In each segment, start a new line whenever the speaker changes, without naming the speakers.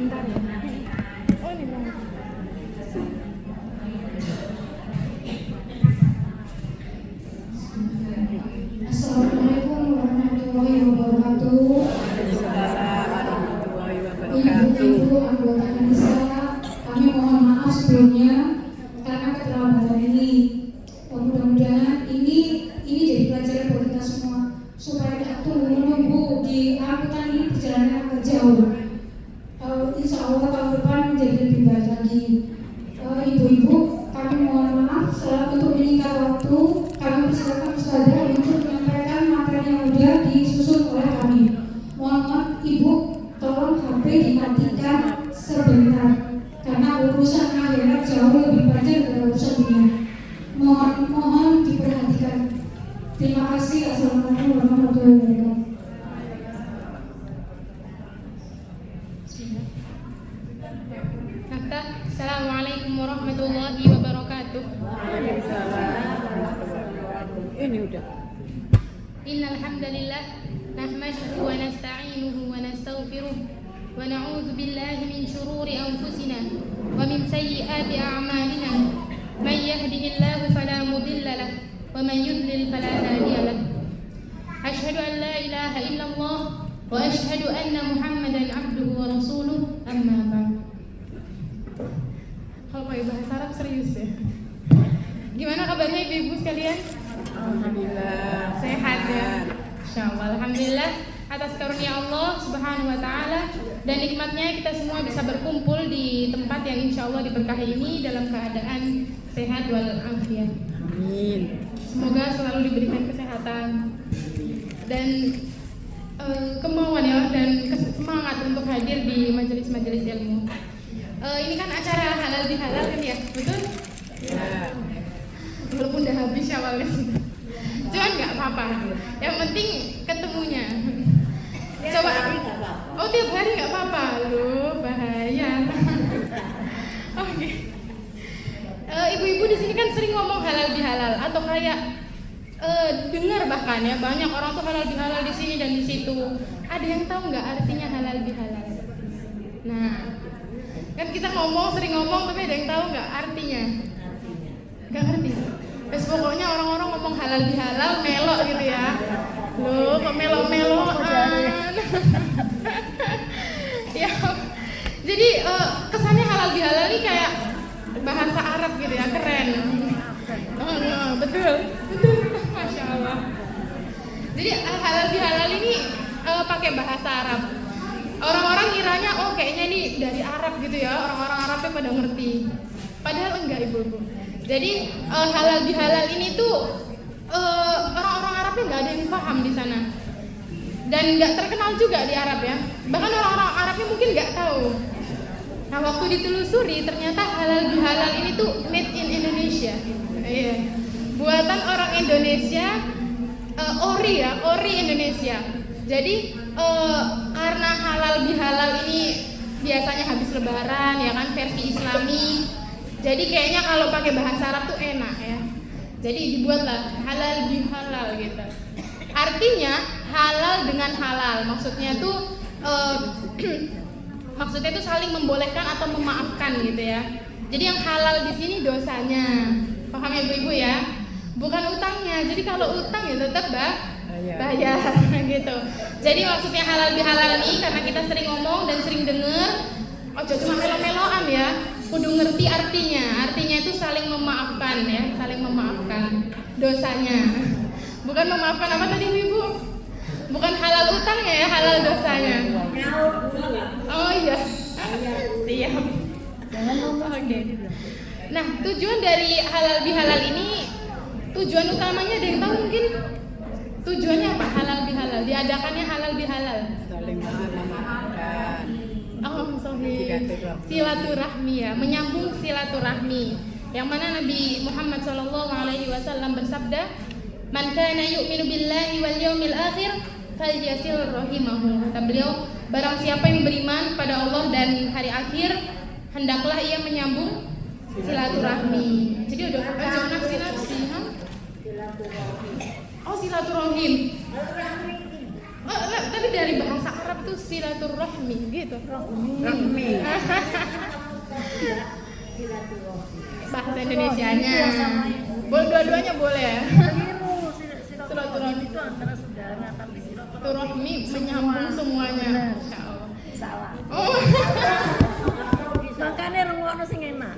Bentar ya. Oh ini mau.
Assalamualaikum warahmatullahi wabarakatuh. Ibu-ibu anggota Indonesia, kami mohon maaf sebelumnya karena keterlambatan ini. Mudah-mudahan ini jadi pelajaran buat kita semua supaya tidak menunggu di angkutan ini perjalanan agak jauh. Insya Allah tahun depan menjadi lebih baik lagi. Ibu-ibu, kami mohon maaf untuk menyingkat waktu. Kami persilakan Ustazah untuk menyampaikan materi yang sudah disusun oleh kami. Mohon maaf Ibu, tolong HP dimatikan sebentar karena urusan akhirat jauh lebih panjang daripada urusan dunia. Mohon diperhatikan. Terima kasih. Assalamualaikum warahmatullahi wabarakatuh.
Assalamualaikum warahmatullahi wabarakatuh.
Ini udah.
Innal hamdalillah nahmaduhu wa nasta'inuhu wa nastaghfiruh wa na'udzu billahi min shururi anfusina wa min sayyiati a'malina. Man yahdihillahu fala mudilla lahu wa man yudlil fala hadiya lahu. Asyhadu an la ilaha illallah wa asyhadu anna Muhammadan 'abduhu wa rasuluh. Amma ba'd. Kalau pakai bahasa Arab serius ya. Gimana kabarnya ibu-ibu sekalian?
Alhamdulillah.
Sehat ya? Insyaallah. Alhamdulillah atas karunia Allah Subhanahu wa taala dan nikmatnya kita semua bisa berkumpul di tempat yang insyaallah diberkahi ini dalam keadaan sehat walafiat.
Amin.
Semoga selalu diberikan kesehatan dan kemauan ya dan semangat untuk hadir di majelis-majelis ilmu. Ini kan acara halal bihalal kan ya, betul?
Ya.
Walaupun udah habis awalnya sih. Cuman nggak apa-apa. Yang penting ketemunya. Coba. Oh tiap hari nggak apa-apa, loh bahaya. Oke. Ibu-ibu di sini kan sering ngomong halal bihalal atau kayak dengar bahkan ya banyak orang tuh halal bihalal di sini dan di situ. Ada yang tahu nggak artinya halal bihalal? Nah. Kan kita sering ngomong tapi ada yang tahu nggak artinya? Nggak ngerti. Terus pokoknya orang-orang ngomong halal bihalal melok gitu ya. Loh kok melok-melokan? Ya. Jadi kesannya halal bihalal ini kayak bahasa Arab gitu ya, keren. Betul, masya Allah. Jadi halal bihalal ini pakai bahasa Arab. Orang-orang kiranya oh kayaknya ini dari Arab gitu ya, orang-orang Arabnya pada ngerti. Padahal enggak ibu-ibu. Jadi halal bihalal ini tuh orang-orang Arabnya nggak ada yang paham di sana dan nggak terkenal juga di Arab ya. Bahkan orang-orang Arabnya mungkin nggak tahu. Nah waktu ditelusuri ternyata halal bihalal ini tuh made in Indonesia. Iya. Buatan orang Indonesia, ori Indonesia. Jadi karena halal bihalal ini biasanya habis lebaran ya kan versi Islami. Jadi kayaknya kalau pakai bahasa Arab tuh enak ya. Jadi dibuatlah halal bihalal gitu. Artinya halal dengan halal. Maksudnya tuh maksudnya tuh saling membolehkan atau memaafkan gitu ya. Jadi yang halal di sini dosanya. Paham ya ibu-ibu ya? Bukan utangnya. Jadi kalau utang ya tetap bayar gitu. Jadi maksudnya halal bihalal nih karena kita sering ngomong dan sering denger, ojo cuma melo-meloan ya, kudu ngerti artinya. Artinya itu saling memaafkan ya, saling memaafkan dosanya. Bukan memaafkan apa tadi ibu? Bukan halal utangnya ya, halal dosanya. Oh iya. Siap. Oke. Nah, tujuan dari halal bihalal ini, tujuan utamanya ada yang tahu mungkin? Tujuannya apa halal bihalal? Diadakannya halal bihalal.
Saling memaafkan.
Oh, sorry. Silaturahmi ya, menyambung silaturahmi. Yang mana Nabi Muhammad SAW bersabda, "Man kana yu'minu billahi wal yawmil akhir falyasil rahimahu." Kata beliau, barang siapa yang beriman pada Allah dan hari akhir, hendaklah ia menyambung silaturahmi. Jadi udah aja nafsi-nafsi, ha? Oh, silaturahim. Tapi dari bahasa Arab tuh silaturahmi gitu.
Rahmi.
Bahasa Indonesianya. Boleh dua-duanya boleh ya.
Silaturahmi itu antara saudara, tapi
Silaturahmi menyambung semuanya. Insya Allah.
salah.
Oh.
Makanya rungokno sing enak.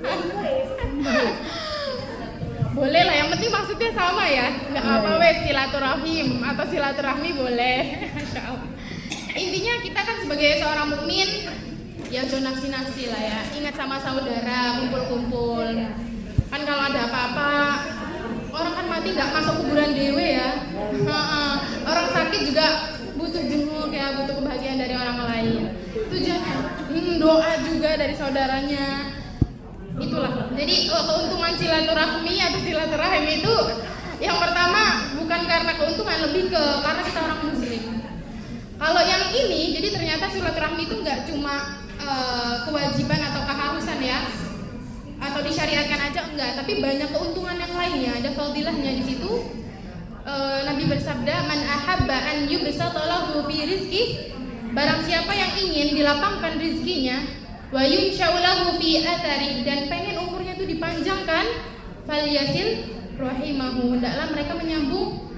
Boleh lah, yang penting maksudnya sama ya. Nggak apa wes silaturahim atau silaturahmi boleh. Insya Allah. Intinya kita kan sebagai seorang mukmin ya jangan nafsi-nafsi lah ya. Ingat sama saudara, kumpul-kumpul. Kan kalau ada apa-apa, orang kan mati nggak masuk kuburan dewe ya. Orang sakit juga butuh jenguk ya, butuh kebahagiaan dari orang lain. Tujuan doa juga dari saudaranya. Itulah. Jadi keuntungan silaturahmi atau silaturahim itu yang pertama bukan karena keuntungan, lebih ke karena kita orang muslim. Kalau yang ini, jadi ternyata silaturahmi itu nggak cuma kewajiban atau keharusan ya, atau disyariatkan aja enggak, tapi banyak keuntungan yang lainnya, ada fadilahnya di situ. Nabi bersabda, man ahabba an yubsata lahu fi rizqi, barang siapa yang ingin dilapangkan rizkinya, wa yunsha'u lahu fi athari, dan pengen umurnya itu dipanjangkan, falyasil rahimahu, hendaklah mereka menyambung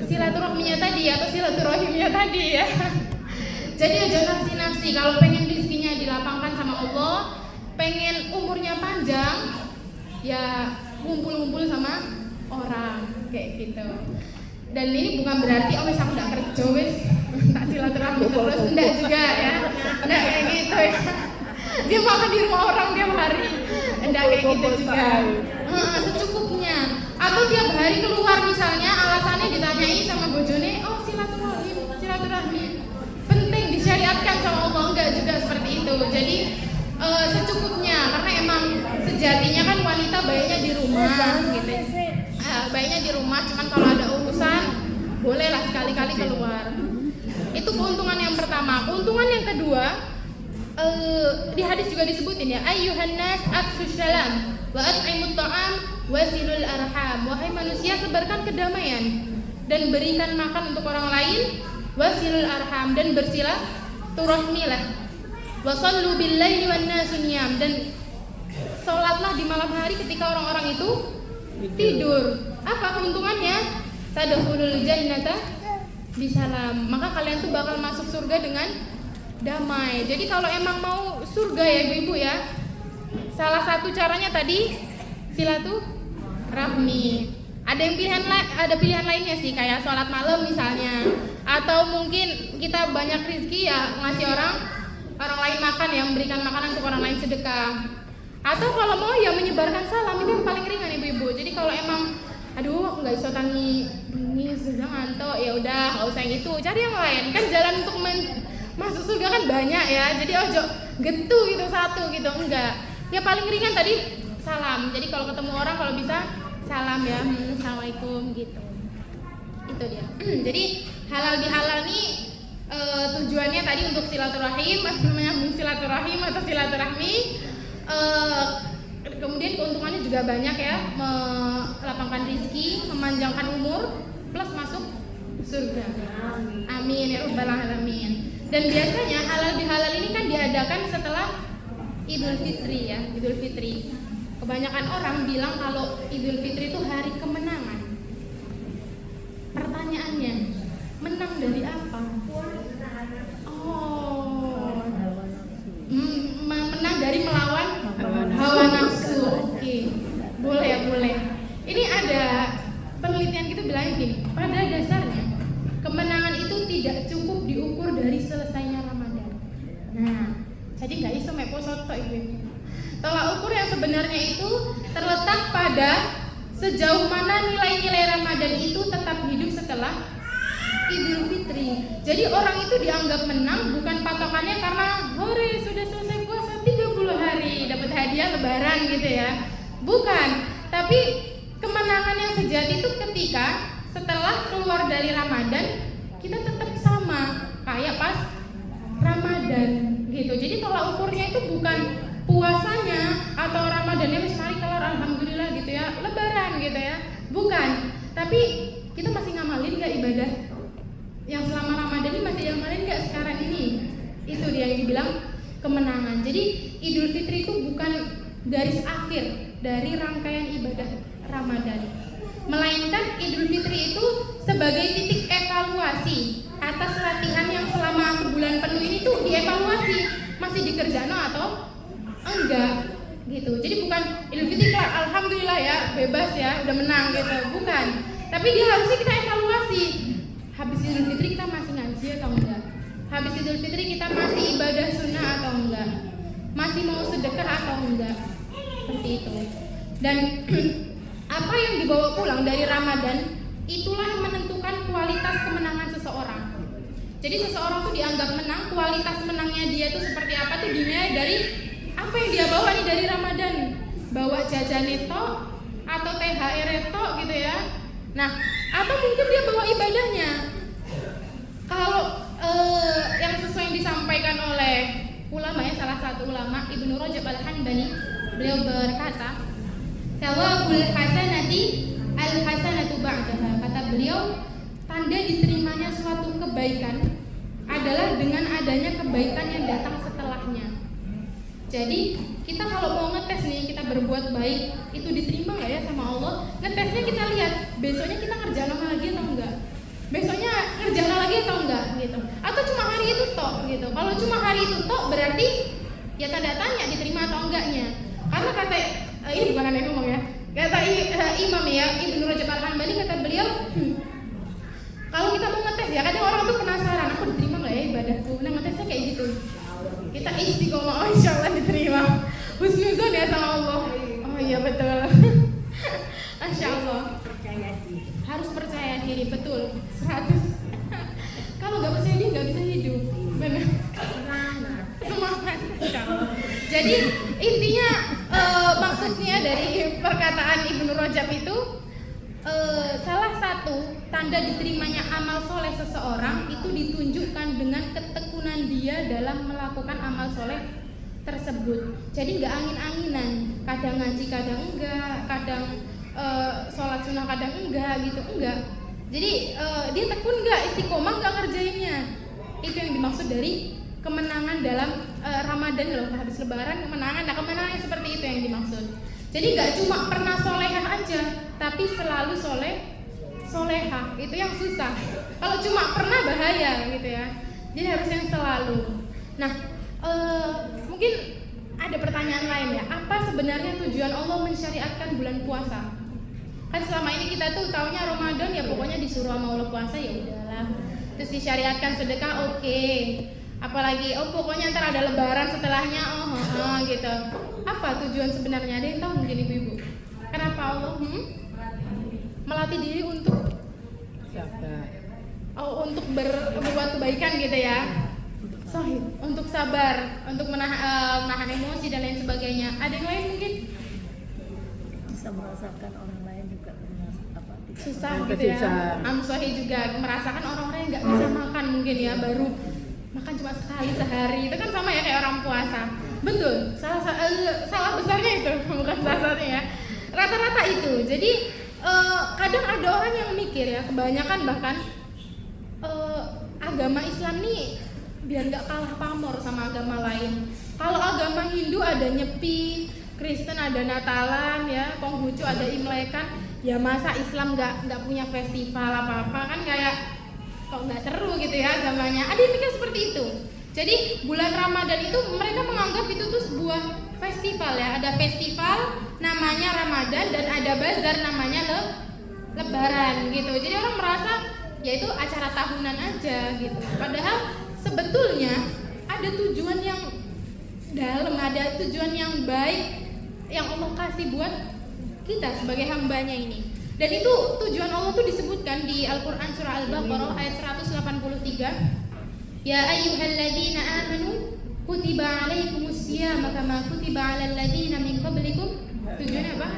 silaturahminya tadi atau silaturahimnya tadi ya. Jadi aja nafsi-nafsi, kalau pengen rizkinya dilapangkan sama Allah, pengen umurnya panjang, ya ngumpul-ngumpul sama orang kayak gitu. Dan ini bukan berarti wes aku nggak kerja wes tak silaturahmi terus, enggak juga ya, enggak kayak gitu ya. Dia makan di rumah orang tiap hari, enggak kayak gitu juga. Secukupnya. Atau tiap hari keluar misalnya, alasannya ditanyai sama bojone, oh silaturahmi penting disyariatkan sama Allah, enggak juga seperti itu. Jadi secukupnya, karena emang sejatinya kan wanita baiknya di rumah gitu. Baiknya di rumah, cuman kalau ada urusan bolehlah sekali-kali keluar. Itu keuntungan yang pertama. Keuntungan yang kedua, di hadis juga disebutin ya, ayyuhan nas afshus salam wa at'imut ta'am wasilul arham. Wahai manusia, sebarkan kedamaian dan berikan makan untuk orang lain, wasilul arham, dan bersilaturahmilah. Wasallu bil laili wan nasu niyam, dan salatlah di malam hari ketika orang-orang itu tidur. Apa keuntungannya? Tadkhulul jannata bisalam. Maka kalian tuh bakal masuk surga dengan damai. Jadi kalau emang mau surga ya ibu-ibu ya, salah satu caranya tadi silaturahmi. Ada pilihan lainnya sih, kayak sholat malam misalnya, atau mungkin kita banyak rezeki ya ngasih orang lain makan ya, memberikan makanan untuk orang lain, sedekah. Atau kalau mau ya menyebarkan salam, ini yang paling ringan ibu-ibu. Jadi kalau emang aduh nggak bisa tangi ini sudah ngantuk, ya udah nggak usah yang itu, cari yang lain. Kan jalan untuk masuk surga kan banyak ya. Jadi ojo getu gitu satu gitu, enggak. Ya paling ringan tadi salam. Jadi kalau ketemu orang kalau bisa salam ya, assalamualaikum gitu. Itu dia. Jadi halal bihalal nih tujuannya tadi untuk silaturahim, menyambung silaturahim atau silaturahmi. Kemudian keuntungannya juga banyak ya, melapangkan rezeki, memanjangkan umur, plus masuk surga. Amin ya rabbal alamin. Dan biasanya halal bihalal ini kan diadakan setelah Idul Fitri ya, Idul Fitri. Kebanyakan orang bilang kalau Idul Fitri itu hari kemenangan. Pertanyaannya, menang dari apa? Menang dari melawan hawa nafsu. Oke. Boleh ya, boleh. Ini ada penelitian kita bilang gini, pada dasarnya kemenangan itu tidak cukup diukur dari selesainya Ramadan. Nah, jadi nggak iso mek poso tok ibu. Tolak ukur yang sebenarnya itu terletak pada sejauh mana nilai-nilai Ramadan itu tetap hidup setelah Idul Fitri. Jadi orang itu dianggap menang bukan patokannya karena hore sudah selesai puasa 30 hari dapat hadiah lebaran gitu ya. Bukan, tapi kemenangan yang sejati itu ketika setelah keluar dari Ramadan kita tetap sama kayak pas Ramadan gitu. Jadi tolak ukurnya itu bukan puasanya atau Ramadannya wis mari kelar alhamdulillah gitu ya, lebaran gitu ya. Bukan, tapi kita masih ngamalin gak ibadah yang selama Ramadan ini, masih ngamalin gak sekarang ini. Itu dia yang dibilang kemenangan. Jadi Idul Fitri itu bukan garis akhir dari rangkaian ibadah Ramadan, melainkan Idul Fitri itu sebagai titik evaluasi atas latihan yang selama sebulan penuh ini tuh dievaluasi masih dikerjakan atau enggak gitu. Jadi bukan Idul Fitri kelar, alhamdulillah ya, bebas ya, udah menang gitu, bukan. Tapi dia harusnya kita evaluasi. Habis Idul Fitri kita masih ngaji atau enggak? Habis Idul Fitri kita masih ibadah sunnah atau enggak? Masih mau sedekah atau enggak? Seperti itu. Dan apa yang dibawa pulang dari Ramadan itulah yang menentukan kualitas kemenangan seseorang. Jadi seseorang tuh dianggap menang, kualitas menangnya dia tuh seperti apa tuh dinilai dari apa yang dia bawa nih dari Ramadan. Bawa jajan itu atau THR itu gitu ya. Nah, atau mungkin dia bawa ibadahnya. Kalau yang sesuai yang disampaikan oleh ulama ya, salah satu ulama Ibnu Rajab Al-Hanbali, beliau berkata, "Sawabul hasanati al-hasanatu ba'daha." Kata beliau, tanda diterimanya suatu kebaikan adalah dengan adanya kebaikan yang datang setelahnya. Jadi kita kalau mau ngetes nih, kita berbuat baik, itu diterima nggak ya sama Allah? Ngetesnya kita lihat, besoknya kita ngerjain lagi atau enggak? Besoknya ngerjain lagi atau enggak gitu? Atau cuma hari itu tok gitu? Kalau cuma hari itu tok berarti ya tanda tanya diterima atau enggaknya. Karena kata ini bukan aneh ngomong ya, kata Imam ya Ibnu Rajab Al-Hanbali, kata beliau, kalau kita mau ngetes ya, kadang orang tuh penasaran, aku diterima nggak ya ibadahku? Nah ngetesnya kayak gitu. Kita istiqomah, insya Allah diterima. Husnuzon ya sama Allah. Oh iya betul. Masya Allah. Harus percaya diri, betul. 100. Kalau nggak percaya diri nggak bisa hidup. Benar. Semangat. Jadi intinya maksudnya dari perkataan Ibnu Rajab itu, salah satu tanda diterimanya amal soleh seseorang itu ditunjukkan dengan ketekunan dia dalam melakukan amal soleh tersebut. Jadi nggak angin-anginan, kadang ngaji kadang enggak, kadang sholat sunnah kadang enggak gitu, enggak. Jadi dia tekun nggak, istiqomah nggak ngerjainnya. Itu yang dimaksud dari kemenangan dalam Ramadan loh, habis Lebaran kemenangan. Nah kemenangan yang seperti itu yang dimaksud. Jadi nggak cuma pernah solehah aja, tapi selalu solehah. Itu yang susah. Kalau cuma pernah bahaya gitu ya. Jadi harus yang selalu. Nah, mungkin ada pertanyaan lain ya. Apa sebenarnya tujuan Allah mensyariatkan bulan puasa? Kan selama ini kita tuh taunya Ramadan ya pokoknya disuruh sama Allah puasa ya udahlah. Terus disyariatkan sedekah oke. Apalagi pokoknya ntar ada Lebaran setelahnya gitu. Apa tujuan sebenarnya? Ada yang tahu mungkin ibu-ibu? Kenapa Allah melatih diri untuk
sabar?
Untuk berbuat kebaikan gitu ya. Sahih, untuk sabar, untuk menahan emosi dan lain sebagainya. Ada yang lain mungkin?
Bisa merasakan orang lain juga
Susah gitu ya. Sahih juga merasakan orang-orang yang nggak bisa makan mungkin ya, baru makan cuma sekali sehari. Itu kan sama ya kayak orang puasa. Betul, salah besarnya itu, bukan salah satunya ya. Rata-rata itu. Jadi kadang ada orang yang mikir ya, kebanyakan bahkan agama Islam nih biar nggak kalah pamor sama agama lain. Kalau agama Hindu ada Nyepi, Kristen ada Natalan ya, Konghucu ada Imlekan. Ya masa Islam nggak punya festival apa-apa, kan kayak kok nggak seru gitu ya agamanya. Ada yang mikir seperti itu. Jadi bulan Ramadan itu mereka menganggap itu tuh sebuah festival ya. Ada festival namanya Ramadan dan ada bazar namanya Lebaran gitu. Jadi orang merasa ya itu acara tahunan aja gitu. Padahal sebetulnya ada tujuan yang dalam, ada tujuan yang baik yang Allah kasih buat kita sebagai hambanya ini. Dan itu tujuan Allah tuh disebutkan di Al-Quran surah Al-Baqarah ayat 183. Ya ayyuhalladzina amanu kutiba alaikumusiyama kama kutiba alal ladzina min qablikum. Tujuannya apa?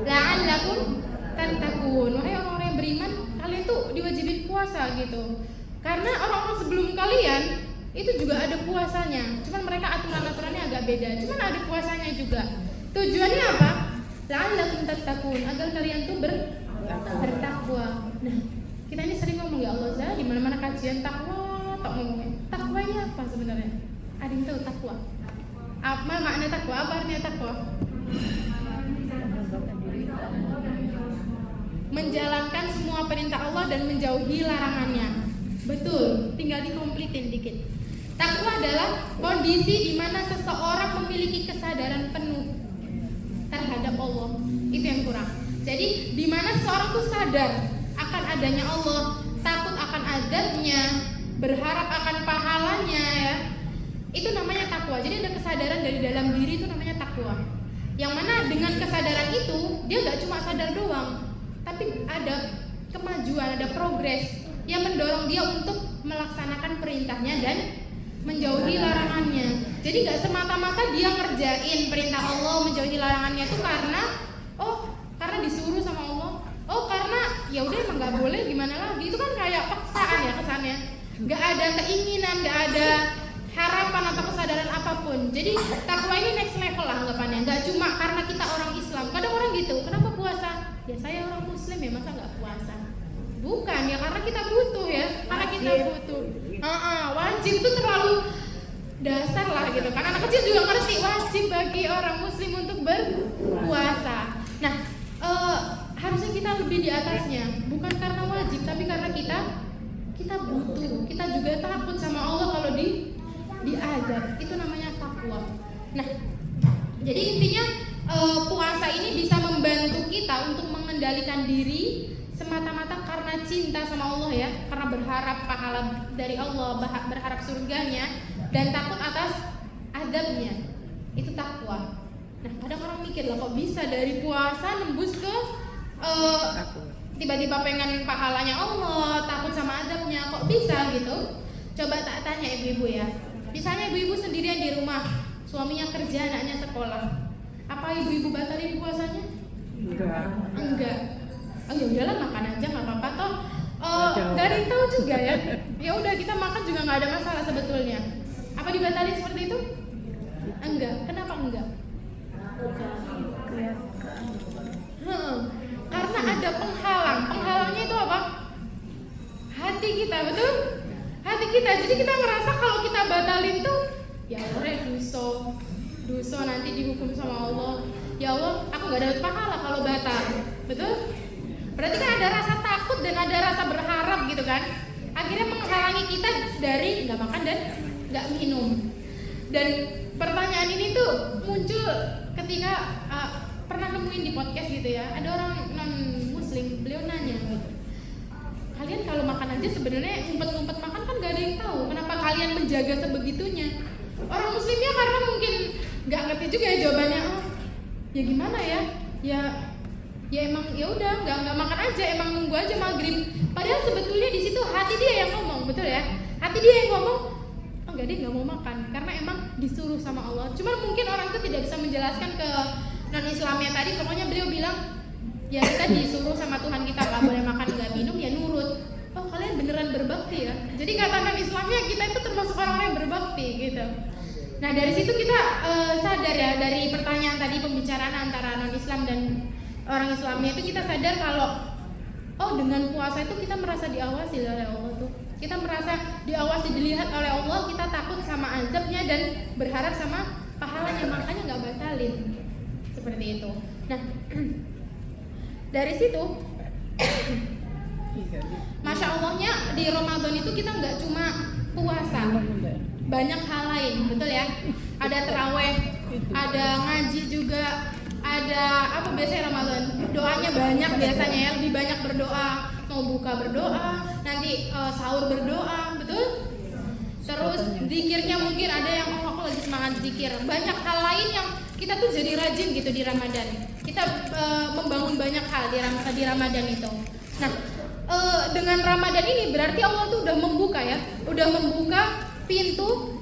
La'allakum tattaqun. Wahai orang-orang yang beriman, kalian tuh diwajibin puasa gitu. Karena orang-orang sebelum kalian itu juga ada puasanya. Cuman mereka aturan-aturannya agak beda. Cuman ada puasanya juga. Tujuannya apa? La'allakum tattaqun, agar kalian tuh bertakwa. Nah, kita ini sering ngomong ya Allah, di mana-mana kajian takwa, tak ngomongin. Takwanya apa sebenarnya? Ada yang tahu takwa? Apa makna takwa? Apa artinya takwa? Menjalankan semua perintah Allah dan menjauhi larangannya. Betul, tinggal dikomplitin dikit. Takwa adalah kondisi di mana seseorang memiliki kesadaran penuh terhadap Allah. Itu yang kurang. Jadi di mana seseorang tuh sadar akan adanya Allah, takut akan azabnya, berharap akan pahalanya ya. Itu namanya takwa. Jadi ada kesadaran dari dalam diri, itu namanya takwa. Yang mana dengan kesadaran itu dia nggak cuma sadar doang, tapi ada kemajuan, ada progres yang mendorong dia untuk melaksanakan perintahnya dan menjauhi larangannya. Jadi nggak semata-mata dia ngerjain perintah Allah, menjauhi larangannya itu karena disuruh sama Allah. Karena ya udah emang nggak boleh, gimana lagi? Itu kan kayak paksaan ya kesannya. Nggak ada keinginan, nggak ada harapan atau kesadaran apapun. Jadi takwa ini next level lah anggapannya. Nggak cuma karena kita orang Islam. Kadang orang gitu, kenapa puasa? Ya saya orang Muslim ya, masa nggak puasa? Bukan ya, karena kita butuh ya, karena kita butuh. Wajib itu terlalu dasar lah gitu kan. Anak kecil juga ngerti wajib bagi orang Muslim untuk berpuasa. Nah, harusnya kita lebih di atasnya, bukan karena wajib, tapi karena kita butuh. Kita juga takut sama Allah kalau diazab. Itu namanya takwa. Nah, jadi intinya puasa ini bisa membantu kita untuk mengendalikan diri semata-mata karena cinta sama Allah ya, karena berharap pahala dari Allah, berharap surganya, dan takut atas azabnya. Itu takwa. Nah, kadang orang mikir lah, kok bisa dari puasa nembus ke tiba-tiba pengen pahalanya Allah, takut sama azabnya, kok bisa gitu? Coba tak tanya ibu-ibu ya. Misalnya ibu-ibu sendirian di rumah, suaminya kerja, anaknya sekolah. Apa ibu-ibu batalin puasanya? Enggak. Oh ya udahlah, makan aja nggak apa-apa toh. Dari tahu juga ya. Ya udah, kita makan juga nggak ada masalah sebetulnya. Apa dibatalin seperti itu? Enggak. Kenapa enggak? Karena ada penghalang. Penghalangnya itu apa? Hati kita, betul? Hati kita. Jadi kita ngerasa kalau kita batalin tuh, ya udah dosa nanti dihukum sama Allah. Ya Allah, aku nggak dapat pahala kalau batal, betul? Berarti kan ada rasa takut dan ada rasa berharap gitu kan? Akhirnya menghalangi kita dari nggak makan dan nggak minum. Dan pertanyaan ini tuh muncul ketika pernah nemuin di podcast gitu ya, ada orang non muslim, beliau nanya gitu, kalian kalau makan aja sebenarnya ngumpet-ngumpet makan kan gak ada yang tahu, kenapa kalian menjaga sebegitunya? Orang muslimnya karena mungkin nggak ngerti juga ya jawabannya. Ya gimana ya, ya emang ya udah nggak makan aja, emang nunggu aja maghrib. Padahal sebetulnya di situ hati dia yang ngomong, betul ya, hati dia yang ngomong, enggak, dia nggak mau makan karena emang disuruh sama Allah. Cuman mungkin orang itu tidak bisa menjelaskan ke non Islamnya tadi. Pokoknya beliau bilang, ya kita disuruh sama Tuhan kita nggak boleh makan nggak minum, ya nurut. Oh kalian beneran berbakti ya. Jadi kata non Islamnya kita itu termasuk orang-orang yang berbakti gitu. Nah dari situ kita sadar ya, dari pertanyaan tadi, pembicaraan antara non Islam dan orang Islamnya itu, kita sadar kalau dengan puasa itu kita merasa diawasi oleh Allah tuh. Kita merasa diawasi, dilihat oleh Allah, kita takut sama azabnya dan berharap sama pahalanya, makanya nggak batalin. Seperti itu. Nah, dari situ Masya Allahnya di Ramadan itu kita nggak cuma puasa, banyak hal lain, betul ya? Ada terawih, ada ngaji juga, ada apa biasanya Ramadan? Doanya banyak biasanya ya, lebih banyak berdoa, mau buka berdoa, nanti sahur berdoa, betul? Terus zikirnya mungkin ada yang aku lagi semangat zikir. Banyak hal lain yang kita tuh jadi rajin gitu di Ramadan. Kita membangun banyak hal di Ramadan itu. Nah, dengan Ramadan ini berarti Allah tuh udah membuka ya, udah membuka pintu.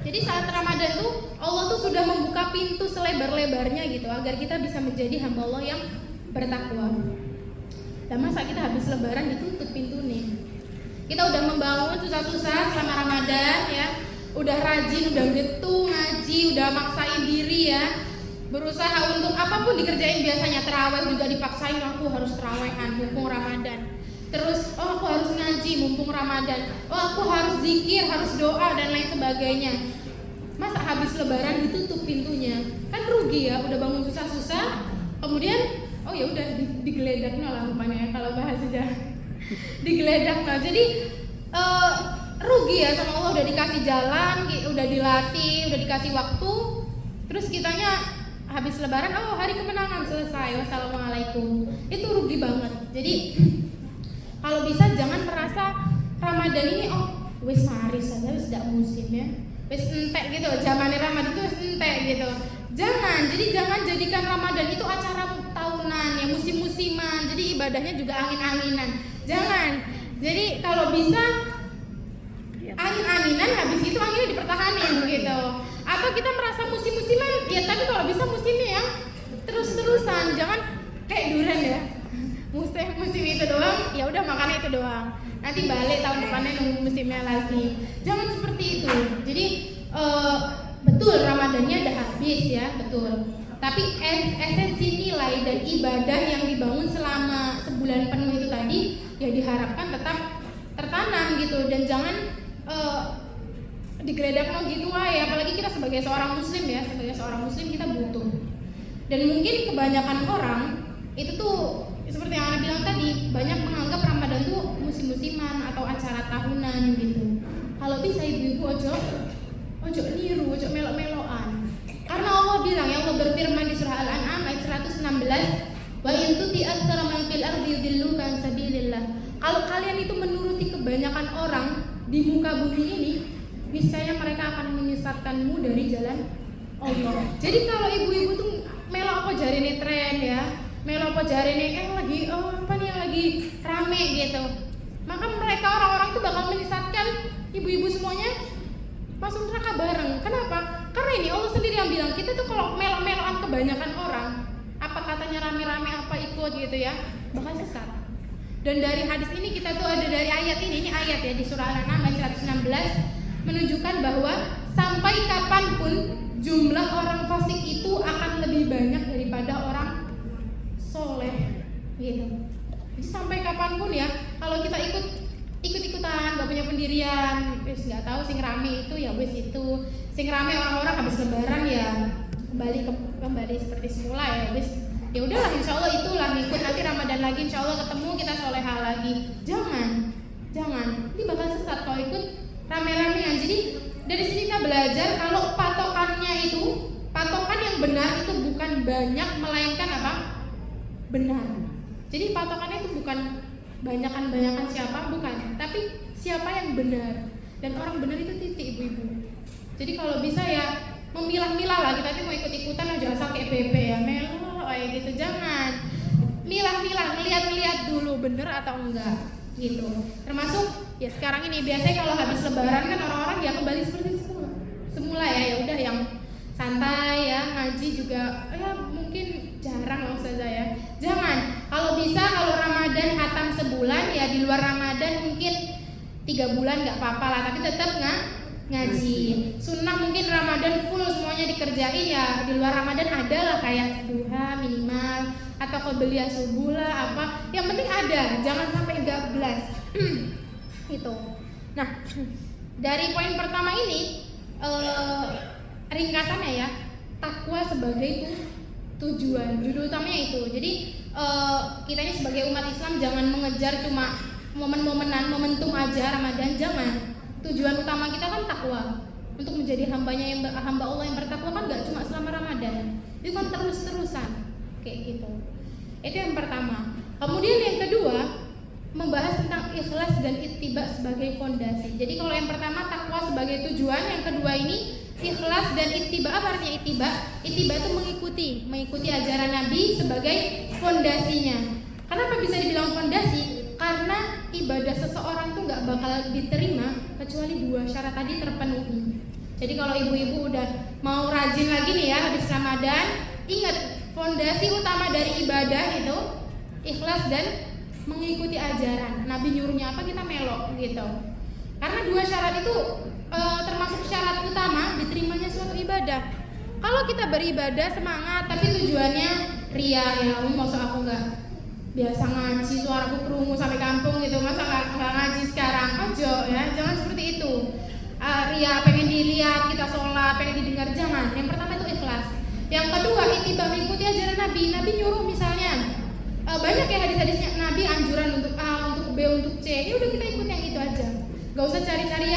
Jadi saat Ramadan tuh Allah tuh sudah membuka pintu selebar-lebarnya gitu agar kita bisa menjadi hamba Allah yang bertakwa. Dan masa kita habis lebaran ditutup pintu nih? Kita udah membangun susah-susah selama Ramadan ya, udah rajin, udah getu ngaji, udah maksain diri ya. berusaha untuk apapun dikerjain, biasanya terawih juga dipaksain, aku harus terawihan mumpung Ramadan. Terus aku harus ngaji mumpung Ramadan. Aku harus zikir, harus doa dan lain sebagainya. Masa habis lebaran ditutup pintunya? Kan rugi ya, udah bangun susah-susah, kemudian ya udah digeledak lah rupanya kalau bahasanya. Digeledak lah. Jadi rugi ya sama Allah, udah dikasih jalan, udah dilatih, udah dikasih waktu, terus kitanya habis lebaran, hari kemenangan selesai, wassalamualaikum. Itu rugi banget. Jadi kalau bisa jangan merasa Ramadan ini wis mari saja, wis dak musim ya, wis entek gitu, zaman Ramadan itu wis entek gitu. Jangan, jadi jangan jadikan Ramadan itu acara tahunan ya, musim-musiman, jadi ibadahnya juga angin-anginan. Jangan. Jadi kalau bisa angin-anginan, habis itu anginnya dipertahanin gitu. Atau kita merasa musim-musiman, ya tapi kalau bisa musimnya yang terus-terusan, jangan kayak durian ya. Musim itu doang, ya udah makannya itu doang. Nanti balik tahun depannya nunggu musimnya lagi. Jangan seperti itu. Jadi betul Ramadannya udah habis ya, betul. Tapi esensi nilai dan ibadah yang dibangun selama sebulan penuh itu tadi ya diharapkan tetap tertanam gitu, dan jangan digeledak gitu ya. Apalagi kita sebagai seorang muslim ya, sebagai seorang muslim kita butuh. Dan mungkin kebanyakan orang itu tuh seperti yang Ana bilang tadi, banyak menganggap Ramadan tuh musim-musiman atau acara tahunan gitu. Kalau bisa ibu-ibu ojo niru, ojo melok-melokan. Karena Allah bilang, yang Allah berfirman di surah Al-An'am ayat 116, wa in tuti aktsara man fil ardi yudilluka an sabilillah. Kalau kalian itu menuruti kebanyakan orang di muka bumi ini, niscaya mereka akan menyesatkanmu dari jalan Allah. Jadi kalau ibu-ibu tuh melok apa jarine tren ya, melok apa jarine lagi apa nih yang lagi rame gitu, maka mereka orang-orang itu bakal menyesatkan ibu-ibu semuanya masuk neraka bareng. Kenapa? Karena ini Allah sendiri yang bilang, kita tuh kalau melok-melokan kebanyakan orang, apa katanya rame-rame apa ikut gitu ya, bakal sesat. Dan dari hadis ini kita tuh ada dari ayat ini ayat ya di surah Al-An'am ayat 116 menunjukkan bahwa sampai kapanpun jumlah orang fasik itu akan lebih banyak daripada orang soleh gitu. Jadi sampai kapanpun ya, kalau kita ikut-ikutan, gak punya pendirian, wis nggak tahu sing rame itu ya wis itu, sing rame orang-orang habis lebaran ya kembali seperti semula ya wis, ya udahlah insya Allah itulah ngikut, nanti Ramadan lagi insya Allah ketemu kita soleha lagi. Jangan, ini bakal sesat kalau ikut rame-ramean. Jadi dari sini kita belajar kalau patokan yang benar itu bukan banyak melainkan apa? Benar. Jadi patokannya itu bukan banyakan siapa, bukan, tapi siapa yang benar. Dan orang benar itu titik ibu-ibu. Jadi kalau bisa ya memilah-milah lah, kita mau ikut-ikutan aja asal kayak PP ya, melo kayak gitu. Jangan. Milah-milah, ngeliat dulu benar atau enggak gitu. Termasuk ya sekarang ini biasanya kalau habis lebaran kan orang-orang ya kembali seperti semula ya udah yang santai ya, ngaji juga ya mungkin jarang loh saja ya. Jangan. Kalau bisa, kalau Ramadan khatam sebulan ya, di luar Ramadan mungkin 3 bulan nggak apa-apa lah, tapi tetap ngaji. Sunnah mungkin Ramadan full semuanya dikerjain ya, di luar Ramadan ada lah kayak duha minimal atau qobliyah subuh lah apa. Yang penting ada, jangan sampai gablas. Itu. Nah, dari poin pertama ini ringkasannya ya, takwa sebagai tujuan, judul utamanya itu. Jadi kita ini sebagai umat Islam jangan mengejar cuma momen-momenan, momentum aja Ramadan, jangan. Tujuan utama kita kan takwa, untuk menjadi hamba Allah yang bertakwa kan gak cuma selama Ramadan, itu kan terus-terusan kayak gitu. Itu yang pertama. Kemudian yang kedua, membahas tentang ikhlas dan ittiba sebagai fondasi. Jadi kalau yang pertama takwa sebagai tujuan, yang kedua ini ikhlas dan ittiba. Apa artinya ittiba? Ittiba itu mengikuti ajaran Nabi sebagai fondasinya. Kenapa bisa dibilang fondasi? Karena ibadah seseorang tuh nggak bakal diterima kecuali 2 syarat tadi terpenuhi. Jadi kalau ibu-ibu udah mau rajin lagi nih ya habis Ramadan, ingat fondasi utama dari ibadah itu ikhlas dan mengikuti ajaran. Nabi nyuruhnya apa kita melok gitu. Karena 2 syarat itu termasuk syarat utama diterimanya suatu ibadah. Kalau kita beribadah semangat tapi tujuannya ria, ya maksud aku nggak biasa ngaji, suaraku kerungu sampai kampung gitu, masa nggak ngaji sekarang, ojo ya, jangan seperti itu. Ria pengen dilihat, kita sholat pengen didengar, jangan. Yang pertama itu ikhlas. Yang kedua ittiba, mengikuti ajaran Nabi. Nabi nyuruh misalnya banyak ya hadis-hadisnya Nabi anjuran untuk A, untuk B, untuk C. Ya udah kita ikut yang itu aja. Gak usah cari-cari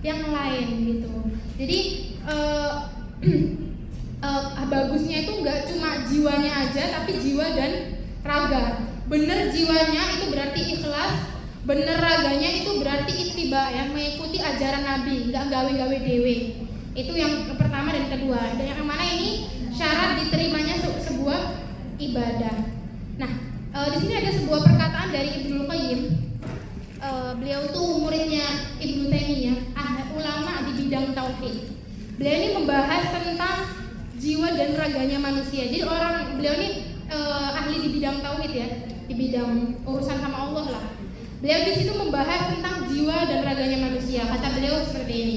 yang lain gitu. Jadi bagusnya itu nggak cuma jiwanya aja, tapi jiwa dan raga. Bener jiwanya itu berarti ikhlas, bener raganya itu berarti ittiba ya, mengikuti ajaran Nabi, nggak gawe-gawe dewe. Itu yang pertama dan kedua. Dan yang mana ini syarat diterimanya sebuah ibadah. Nah, di sini ada sebuah perkataan dari Ibnu Qayyim. Beliau tuh muridnya Ibnu Taimiyah, ulama di bidang tauhid. Beliau ini membahas tentang jiwa dan raganya manusia. Jadi beliau ini ahli di bidang tauhid ya, di bidang urusan sama Allah lah. Beliau di situ membahas tentang jiwa dan raganya manusia. Kata beliau seperti ini.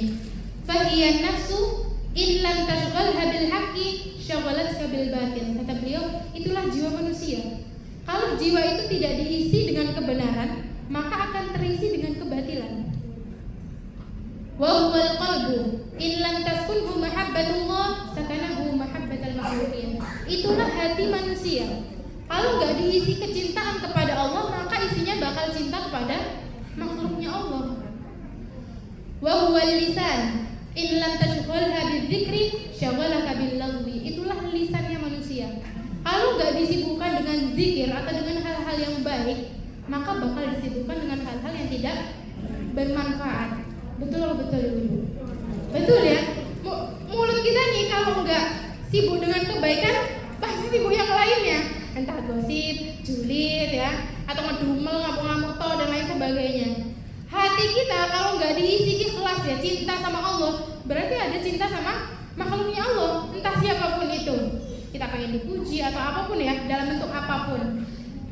Fahiyan nafsu in lam tashghalha bil haqqi shaghalatka bil batil. Kata beliau, itulah jiwa manusia. Kalau jiwa itu tidak diisi dengan kebenaran, maka akan terisi dengan kebatilan. Wa huwal qalbu in lam taskunhu mahabbatullah sakanahu mahabbatal makhluqin. Itulah hati manusia. Kalau nggak diisi kecintaan kepada Allah, maka isinya bakal cinta kepada makhluknya Allah. Wa huwal lisan in lam tashghalha bidzikri syaghalaka bil lagwi. Itulah lisannya manusia. Kalau nggak disibukkan dengan zikir atau dengan hal-hal yang baik, maka bakal disibukkan dengan hal-hal yang tidak bermanfaat. Betul Ibu. Betul ya. Mulut kita nih kalau nggak sibuk dengan kebaikan, pasti sibuk yang lainnya. Entah gosip, julid ya, atau ngedumel, ngamuk-ngamuk dan lain sebagainya. Hati kita kalau nggak diisi ikhlas ya, cinta sama Allah, berarti ada cinta sama makhluknya Allah, entah siapapun itu. Kita pengen dipuji atau apapun ya, dalam bentuk apapun.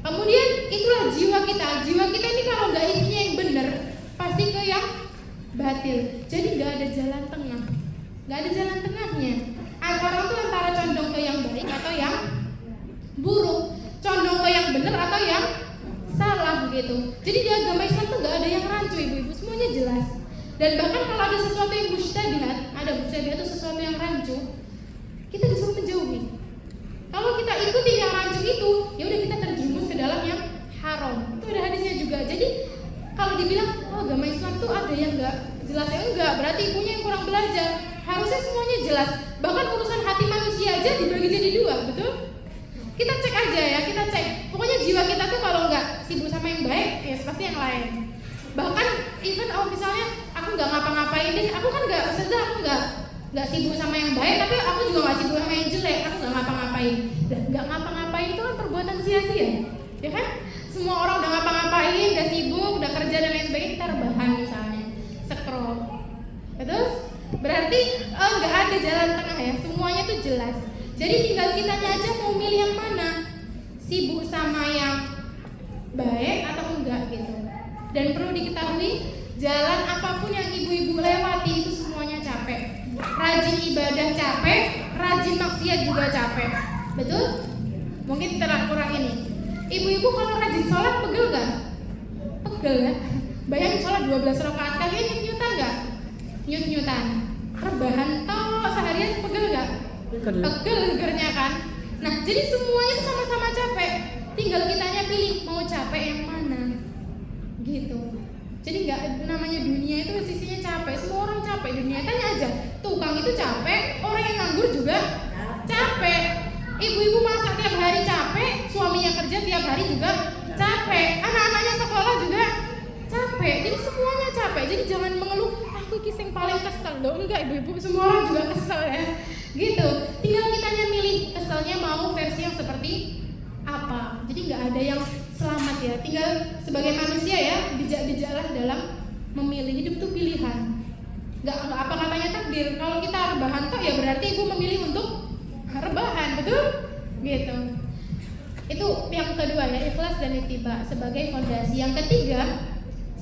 Kemudian itulah jiwa kita. Jiwa kita ini kalau nggak isinya yang benar, pasti ke yang batil. Jadi nggak ada jalan tengah, nggak ada jalan tengahnya. Orang tuh antara condong ke yang baik atau yang buruk, condong ke yang benar atau yang salah gitu. Jadi di agama Islam tuh nggak ada yang rancu ibu-ibu, semuanya jelas. Dan bahkan kalau ada sesuatu yang mustabihat, itu sesuatu yang rancu, kita disuruh menjauhi. Kalau kita ikuti yang rancu itu, ya udah kita terjerumus ke dalam yang haram. Itu ada hadisnya juga. Jadi kalau dibilang agama Islam tuh ada yang nggak jelas, ya enggak, berarti ibunya yang kurang belajar. Harusnya semuanya jelas. Bahkan urusan hati manusia aja dibagi jadi dua, betul? Kita cek aja ya, kita cek. Pokoknya jiwa kita tuh kalau nggak sibuk sama yang baik, ya pasti yang lain. Bahkan even misalnya aku nggak ngapa-ngapain deh, aku kan aku nggak sibuk sama yang baik, tapi aku juga nggak sibuk sama yang jelek. Aku nggak ngapa-ngapain. Dan nggak ngapa-ngapain itu kan perbuatan sia-sia, ya kan? Semua orang udah ngapa-ngapain, udah sibuk, udah kerja dan lain sebagainya, kita rebahan misalnya, scroll, betul? Berarti nggak ada jalan tengah ya, semuanya tuh jelas. Jadi tinggal kitanya aja mau milih yang mana, sibuk sama yang baik atau enggak gitu. Dan perlu diketahui, jalan apapun yang ibu-ibu lewati itu semuanya capek. Rajin ibadah capek, rajin maksiat juga capek, betul? Mungkin kurang ini. Ibu-ibu kalau rajin sholat pegel gak? Pegel ya. Bayangin sholat 12 rakaat, kalian nyut-nyutan gak? Nyut-nyutan. Rebahan toh seharian pegel gak? Pegel gegernya kan. Nah jadi semuanya sama-sama capek, tinggal kitanya pilih mau capek yang mana gitu. Jadi nggak namanya dunia itu sisinya capek, semua orang capek dunia. Tanya aja, tukang itu capek, orang yang nganggur juga capek. Ibu-ibu masak tiap hari capek, suaminya kerja tiap hari juga capek, anak-anaknya sekolah juga capek. Jadi semuanya capek. Jadi jangan mengeluh, aku kisah paling kesel loh. Enggak ibu-ibu, semua orang juga kesel ya. Gitu. Tinggal kitanya milih keselnya mau versi yang seperti apa. Jadi nggak ada yang selamat ya. Tinggal sebagai manusia ya, bijak-bijaklah dalam memilih. Hidup itu pilihan. Nggak apa katanya takdir. Kalau kita rebahan toh ya berarti ibu memilih untuk rebahan, betul? Gitu. Itu yang kedua ya, ikhlas dan ittiba sebagai fondasi. Yang ketiga,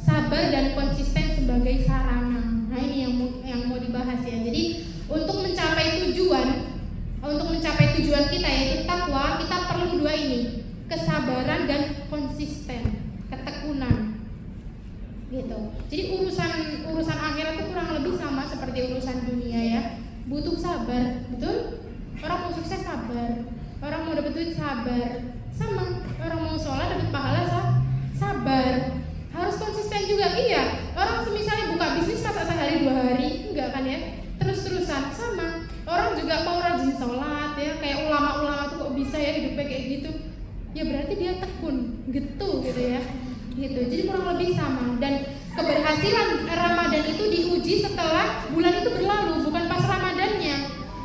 sabar dan konsisten sebagai sarana. Nah ini yang mau dibahas ya. Jadi untuk mencapai tujuan untuk mencapai tujuan kita yaitu takwa, kita perlu dua ini, kesabaran dan konsisten, ketekunan. Gitu. Jadi urusan akhirat itu kurang lebih sama seperti urusan dunia ya. Butuh sabar, betul? Orang mau sukses sabar, orang mau dapat duit sabar, sama orang mau sholat dapat pahala sabar. Harus konsisten juga, iya. Orang misalnya buka bisnis masa sehari 2 hari, enggak kan ya? Terus-terusan sama. Orang juga mau rajin sholat ya, kayak ulama-ulama tuh kok bisa ya hidupnya kayak gitu? Ya berarti dia tekun, gitu ya. Gitu. Jadi kurang lebih sama. Dan keberhasilan Ramadan itu diuji setelah bulan itu berlalu, bukan pas Ramadannya.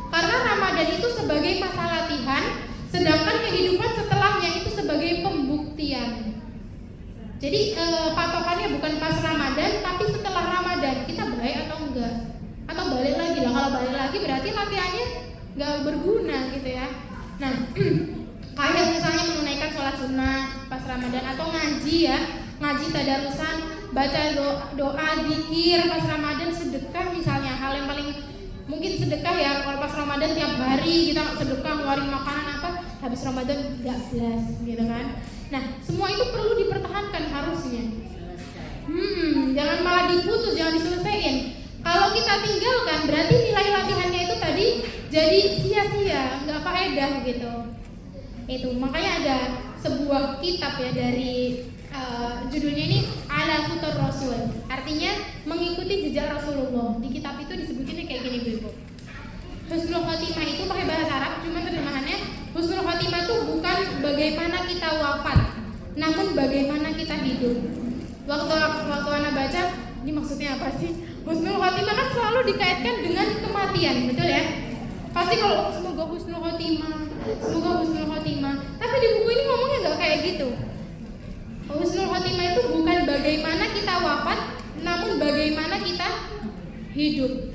Karena Ramadan itu sebagai masa latihan, sedangkan kehidupan setelahnya itu sebagai pembuktian. Jadi patokannya bukan pas Ramadan, tapi setelah Ramadan kita baik atau enggak, atau balik lagi lah. Kalau balik lagi berarti latihannya nggak berguna gitu ya. Nah, kayak misalnya menunaikan sholat sunnah pas Ramadan atau ngaji ya, ngaji tadarusan, baca doa, zikir pas Ramadan, sedekah misalnya, hal yang paling mungkin sedekah ya. Kalau pas Ramadan tiap hari kita sedekah ngeluarin makanan apa, habis Ramadan nggak jelas gitu kan. Nah, semua itu perlu dipertahankan harusnya. Jangan malah diputus, jangan diselesaikan. Kalau kita tinggalkan berarti nilai latihannya itu tadi jadi sia-sia, nggak faedah gitu. Itu makanya ada sebuah kitab ya dari judulnya ini Ala Futur Rasul, artinya mengikuti jejak Rasulullah. Di kitab itu disebutinnya kayak gini Bu. Husnul khotimah itu pakai bahasa Arab, cuma terjemahannya husnul khotimah itu bukan bagaimana kita wafat, namun bagaimana kita hidup. Waktu anak baca, ini maksudnya apa sih? Husnul khotimah kan selalu dikaitkan dengan kematian, betul ya? Pasti kalau semoga husnul khotimah, semoga husnul khotimah. Tapi di buku ini ngomongnya nggak kayak gitu. Husnul khotimah itu bukan bagaimana kita wafat, namun bagaimana kita hidup.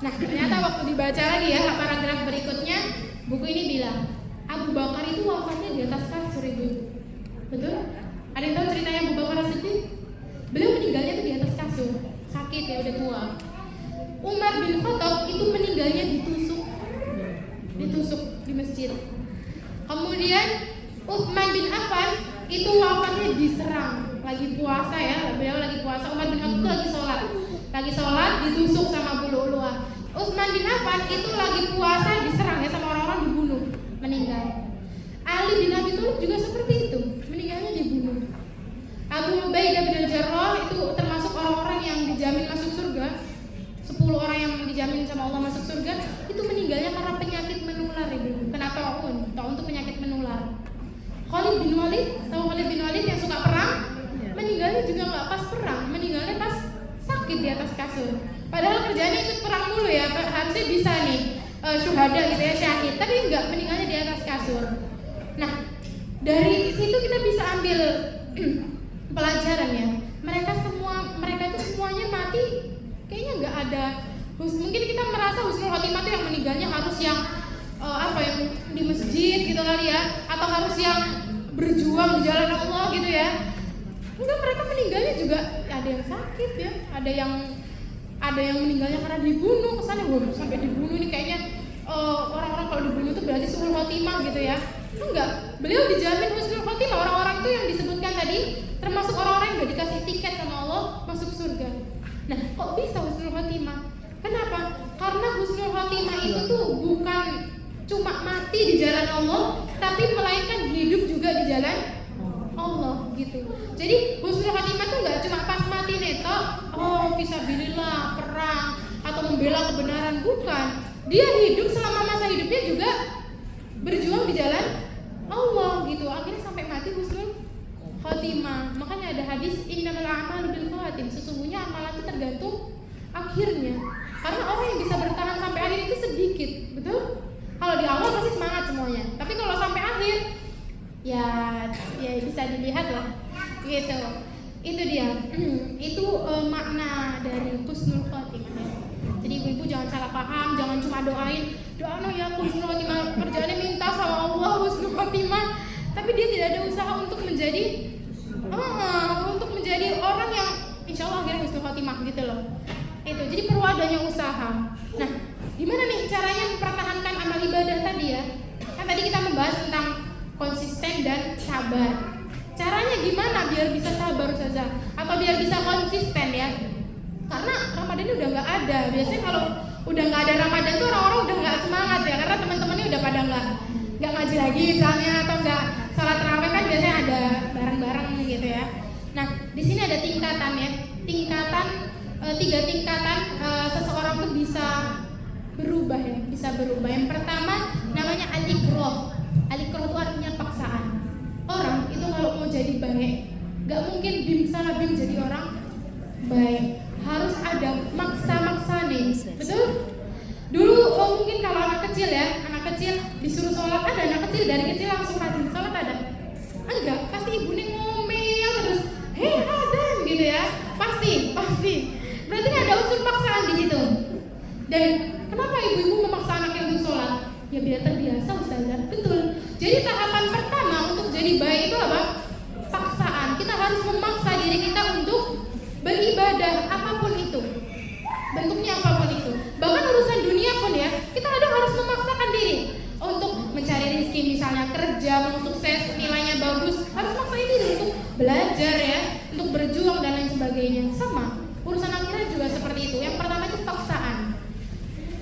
Nah, ternyata waktu dibaca lagi ya paragraf berikutnya, buku ini bilang Abu Bakar itu wafatnya di atas kasur, Ibu. Betul? Ada yang tahu ceritanya Abu Bakar As-Siddiq? Beliau meninggalnya tuh di atas kasur, sakit ya, udah tua. Umar bin Khattab itu meninggalnya ditusuk di masjid. Kemudian Utsman bin Affan itu wafatnya diserang, lagi puasa ya, beliau lagi puasa. Umar bin Khattab itu lagi sholat ditusuk sama Abu Lu'lu'ah. Utsman bin Affan itu lagi puasa diserang ya sama orang-orang, dibunuh, meninggal. Ali bin Abi Thalib juga seperti itu, meninggalnya dibunuh. Abu Ubaidah bin Jarrah itu termasuk orang-orang yang dijamin masuk surga. 10 orang yang dijamin sama Allah masuk surga, itu meninggalnya karena penyakit menular, Ibu. Kena taun itu penyakit menular. Khalid bin Walid, tahu Khalid bin Walid yang suka perang? Meninggalnya juga nggak pas perang, meninggalnya pas sakit di atas kasur. Padahal kerjanya ikut perang dulu ya, harusnya bisa nih syuhada gitu ya, syahid, tapi enggak, meninggalnya di atas kasur. Nah, dari situ kita bisa ambil pelajaran ya. Mereka itu semuanya mati kayaknya nggak ada. Mungkin kita merasa husnul khotimah itu yang meninggalnya harus yang yang di masjid gitu kali ya, atau harus yang berjuang di jalan Allah gitu ya. Enggak, mereka meninggalnya juga ada yang sakit ya, ada yang meninggalnya karena dibunuh. Kesannya sampai dibunuh nih kayaknya orang-orang kalau dibunuh itu berarti husnul khotimah gitu ya. Enggak, beliau dijamin husnul khotimah. Orang-orang itu yang disebutkan tadi termasuk orang-orang yang udah dikasih tiket sama Allah masuk surga. Nah, kok bisa husnul khotimah? Kenapa? Karena husnul khotimah itu tuh bukan cuma mati di jalan Allah, tapi melainkan hidup juga di jalan Allah gitu. Jadi husnul khotimah tuh nggak cuma pas mati neto, fisabilillah, perang atau membela kebenaran, bukan. Dia hidup selama masa hidupnya juga berjuang di jalan Allah gitu. Akhirnya sampai mati husnul khotimah. Makanya ada hadis innamal a'malu bil khawatim, sesungguhnya amalan itu tergantung akhirnya. Karena orang yang bisa bertahan sampai akhir itu sedikit, betul? Kalau di awal pasti semangat semuanya, tapi kalau sampai akhir ya bisa dilihat lah gitu. Itu dia. Itu makna dari husnul khotimah ya. Jadi ibu-ibu jangan salah paham, jangan cuma doain ya husnul khotimah, kerjaannya minta sama Allah husnul khotimah, tapi dia tidak ada usaha untuk menjadi orang yang insya Allah akhirnya husnul khotimah gitu loh. Itu jadi perlu adanya usaha. Nah, gimana nih caranya mempertahankan amal ibadah tadi ya? membahas tentang konsisten dan sabar. Caranya gimana biar bisa sabar Ustazah? Atau biar bisa konsisten ya? Karena Ramadan ini udah nggak ada. Biasanya kalau udah nggak ada Ramadan tuh orang-orang udah nggak semangat ya, karena teman-temannya udah pada nggak ngaji lagi misalnya, atau nggak salat tarawih kan biasanya ada bareng-bareng gitu ya. Nah di sini ada tingkatan ya, tiga tingkatan seseorang tuh bisa berubah ya, bisa berubah. Yang pertama namanya al-ikrah. Al-ikrah itu artinya paksaan. Orang itu kalau mau jadi baik, nggak mungkin bim jadi orang baik. Harus ada maksa nih, betul? Dulu mungkin kalau anak kecil disuruh sholat, ada anak kecil dari kecil langsung rajin sholat ada? Enggak, pasti ibunya ngomel terus, hei adzan gitu ya, pasti. Berarti ada unsur paksaan di situ. Dan kenapa ibu-ibu memaksa anaknya untuk sholat? Ya biar terbiasa Ustazah, betul. Jadi tahapan pertama untuk jadi baik itu apa? Paksaan. Kita harus memaksa diri kita untuk beribadah apapun itu, bentuknya apapun itu. Bahkan urusan dunia pun ya, kita kadang harus memaksakan diri untuk mencari rezeki, misalnya kerja, mau sukses, nilainya bagus, harus maksain diri untuk belajar ya, untuk berjuang dan lain sebagainya. Sama urusan akhirat juga seperti itu. Yang pertama itu paksaan.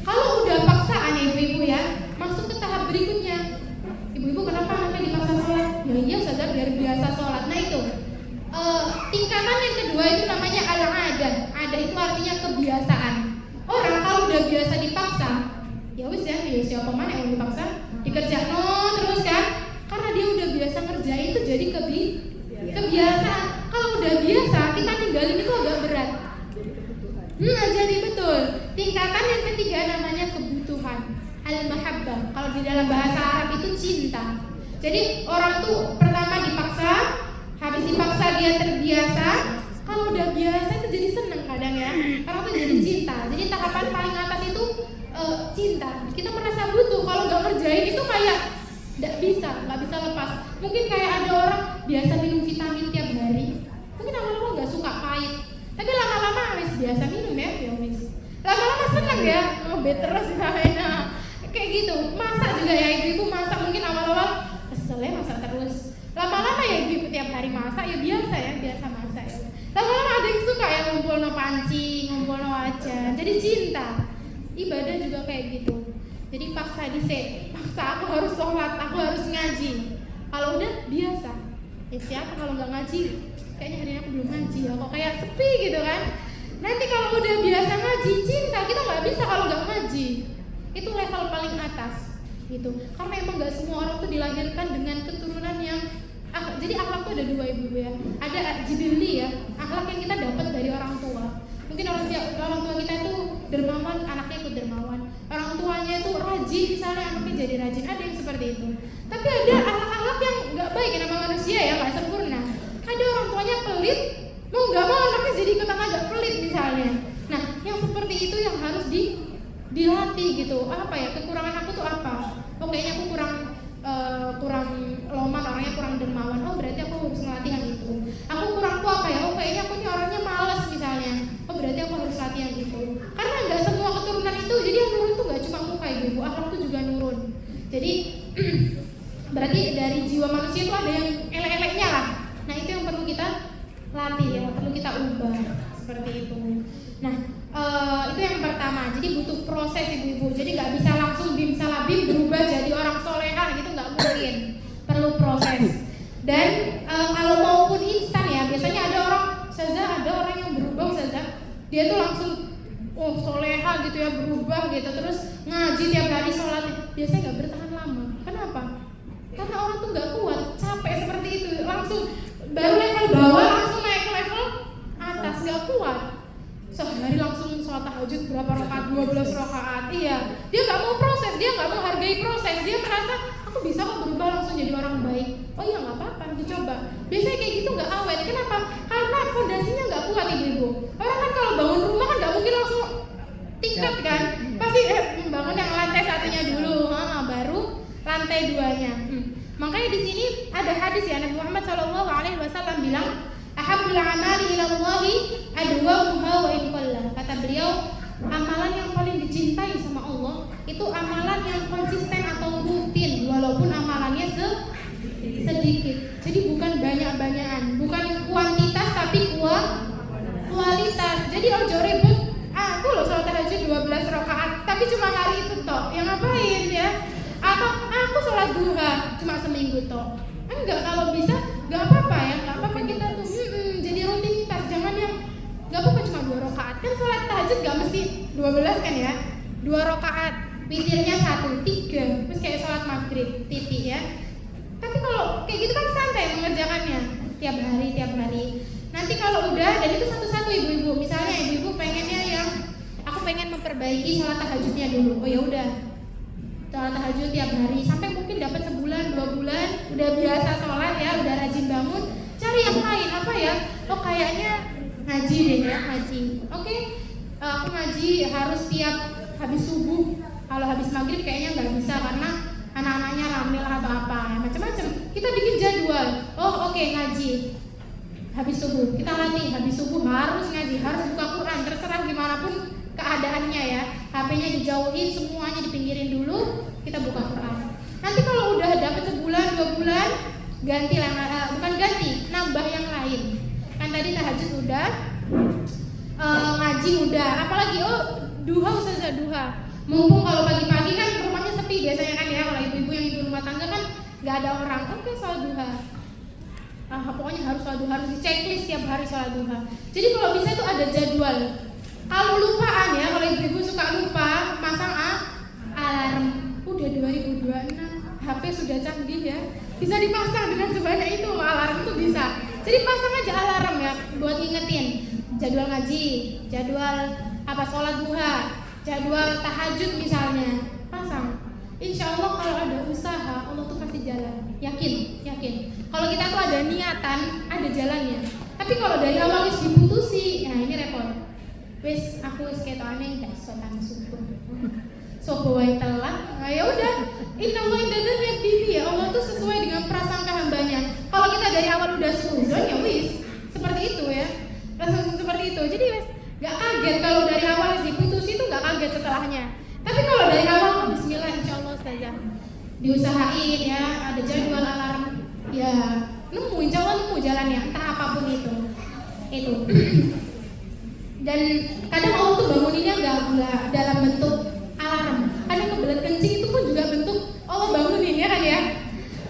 Kalau udah paksaan ya ibu-ibu ya, masuk ke tahap berikutnya. Ibu-ibu kenapa anaknya dipaksa sholat? Ya iya Ustazah biar biasa sholat. Nah itu tingkatan yang kedua itu namanya al-adah. Adah itu artinya kebiasaan. Orang kalau udah biasa dipaksa, ya wis ya, siapa mana yang dipaksa dikerjain terus kan? Karena dia udah biasa ngerjain itu jadi kebiasaan. Kalau udah biasa, kita tinggalin itu agak berat. Jadi betul. Tingkatan yang ketiga namanya kebutuhan, al-mahabbah. Kalau di dalam bahasa Arab itu cinta. Jadi orang tuh pertama dipaksa, habis dipaksa dia terbiasa. Kalau udah biasa itu jadi seneng kadang ya. Karena tuh jadi cinta. Jadi tahapan paling atas itu cinta. Kita merasa butuh. Kalau nggak ngerjain itu kayak nggak bisa lepas. Mungkin kayak ada orang biasa minum vitamin tiap hari. Mungkin awal-awal nggak suka pahit. Tapi lama-lama habis biasa minum ya, lama-lama seneng ya, ngebet terus kayaknya. Kayak gitu. Masak juga ya ibu-ibu masak mungkin awal-awal kesel ya masak terus. Lama-lama ya ibu tiap hari masak ya biasa masak ya. Lama-lama ada yang suka ya ngumpul no panci, ngumpul no wajan. Jadi cinta. Ibadah juga kayak gitu. Jadi paksa aku harus sholat, aku harus ngaji. Kalau udah biasa. Siapa kalau nggak ngaji? Kayaknya hari ini aku belum ngaji ya, kok kayak sepi gitu kan. Nanti kalau udah biasa ngaji, cinta kita nggak bisa kalau nggak ngaji. Itu level paling atas gitu. Karena emang nggak semua orang tuh dilahirkan dengan keturunan yang jadi akhlak tuh ada dua ibu ya. Ada jibilli ya, akhlak yang kita dapat dari orang tua. Mungkin orang tua kita itu dermawan, anaknya ikut dermawan. Orang tuanya itu rajin, misalnya anaknya jadi rajin. Ada yang seperti itu. Tapi ada akhlak-akhlak yang nggak baik, yang nama manusia ya, nggak sempurna. Ada orang tuanya pelit, mau nggak mau anaknya jadi ikutan agak pelit misalnya. Nah, yang seperti itu yang harus dilatih gitu. Apa ya, kekurangan aku tuh apa? Oh kayaknya aku kurang loman, orangnya kurang dermawan. Oh berarti aku harus ngelatih yang itu. Aku kurangku apa ya? Oh kayaknya aku ini orangnya malas misalnya. Oh berarti aku harus latih yang itu. Karena nggak semua keturunan itu. Jadi yang nurun tuh nggak cuma muka ibu, akhlak tuh juga nurun. Jadi berarti dari jiwa manusia itu ada yang elek-eleknya lah. Nah itu yang perlu kita latih ya, perlu kita ubah seperti itu. Nah itu yang pertama. Jadi butuh proses ibu-ibu. Jadi nggak bisa langsung bim salah bim berubah jadi orang solehah gitu, nggak mungkin. Perlu proses. Dan kalau maupun instan ya, biasanya ada orang yang berubah dia tuh langsung solehah gitu ya, berubah gitu, terus ngaji tiap hari sholat. Biasanya nggak bertahan lama. Kenapa? Karena orang tuh nggak kuat, capek seperti itu, langsung baru level bawah langsung naik ke level atas, nggak kuat. Sehari langsung sholat tahajud berapa rakaat? 12 rakaat. Iya, dia nggak mau proses, dia nggak mau hargai proses, dia merasa aku bisa kok berubah langsung jadi orang baik. Oh iya nggak apa-apa, dicoba. Biasanya kayak gitu nggak awet. Kenapa? Karena fondasinya nggak kuat ibu-ibu. Orang kan kalau bangun rumah kan nggak mungkin langsung tingkat kan, pasti membangun yang lantai satunya dulu, baru lantai duanya. Makanya di sini ada hadis ya, Nabi Muhammad SAW bilang, ahabbul amali ilallahi adwamuha wa in qalla. Kata beliau, amalan yang paling dicintai sama Allah itu amalan yang konsisten atau rutin walaupun amalannya sedikit. Jadi bukan banyak-banyakan, bukan kuantitas tapi kualitas. Jadi ojo ribut, aku loh sholat tahajud 12 rakaat tapi cuma hari itu toh. Yang ngapain ya? Atau aku sholat duha cuma seminggu toh. Enggak, kalau bisa enggak apa-apa ya, enggak apa-apa kita tuh jadi rutinitas. Jangan yang enggak apa-apa cuma 2 rakaat. Kan sholat tahajud enggak mesti 12 kan ya? 2 rakaat, witirnya 1, 3. Terus kayak sholat maghrib, titik ya. Tapi kalau kayak gitu kan santai mengerjakannya tiap hari. Nanti kalau udah, dan itu satu-satu ibu-ibu. Misalnya ibu-ibu pengennya yang aku pengen memperbaiki sholat tahajudnya dulu. Oh ya udah, sholat tahajud tiap hari sampai mungkin dapat sebulan 2 bulan, udah biasa sholat ya, udah rajin bangun. Cari yang lain apa ya? Oh kayaknya ngaji deh ya, ngaji. Oke, aku ngaji harus tiap habis subuh. Kalau habis maghrib kayaknya nggak bisa karena anak-anaknya rame lah atau apa, macam-macam. Kita bikin jadwal. Oh oke, ngaji habis subuh, kita latih habis subuh harus ngaji, harus buka Quran, terserah gimana pun keadaannya ya. HP-nya dijauhin, semuanya dipinggirin dulu, kita buka Quran. Nanti kalau udah dapat sebulan 2 bulan, ganti lah, bukan ganti, nambah yang lain. Kan tadi tahajud udah, ngaji udah, apalagi duha, ustazah duha. Mumpung kalau pagi-pagi kan rumahnya sepi biasanya kan ya, kalau ibu-ibu yang ibu rumah tangga kan nggak ada orang, oke sholat duha. Pokoknya harus sholat duha, harus di checklist tiap hari sholat duha. Jadi kalau bisa itu ada jadwal. Kalau lupaan ya, kalau ibu-ibu suka lupa, pasang alarm. Udah 2026, HP sudah canggih ya, bisa dipasang dengan sebanyak itu alarm itu bisa. Jadi pasang aja alarm ya buat ngingetin jadwal ngaji, jadwal apa sholat duha, jadwal tahajud misalnya, pasang. Insya Allah kalau ada usaha, Allah tuh kasih jalan. Yakin. Kalau kita tuh ada niatan, ada jalannya. Tapi kalau dari awal wis diputusi, nah ini repot. Wis aku wis ketone gak iso nang subuh. Sopo wae telat. Nah ya udah, innallaha indadzan yaktihi ya. Allah tuh sesuai dengan prasangka hambanya. Kalau kita dari awal udah suzon ya wis seperti itu ya. Langsung seperti itu. Jadi wis gak kaget kalau dari awal wis diputusi itu gak kaget setelahnya. Tapi kalau dari awal bismillah insyaallah saja. Diusahain ya, ada jadwal alarm. Ya, nemu insyaallah nemu jalannya entah apapun itu. Dan kadang Allah tuh banguninnya nggak dalam bentuk alarm. Kadang kebelet kencing itu pun juga bentuk Allah bangunin ya kan ya.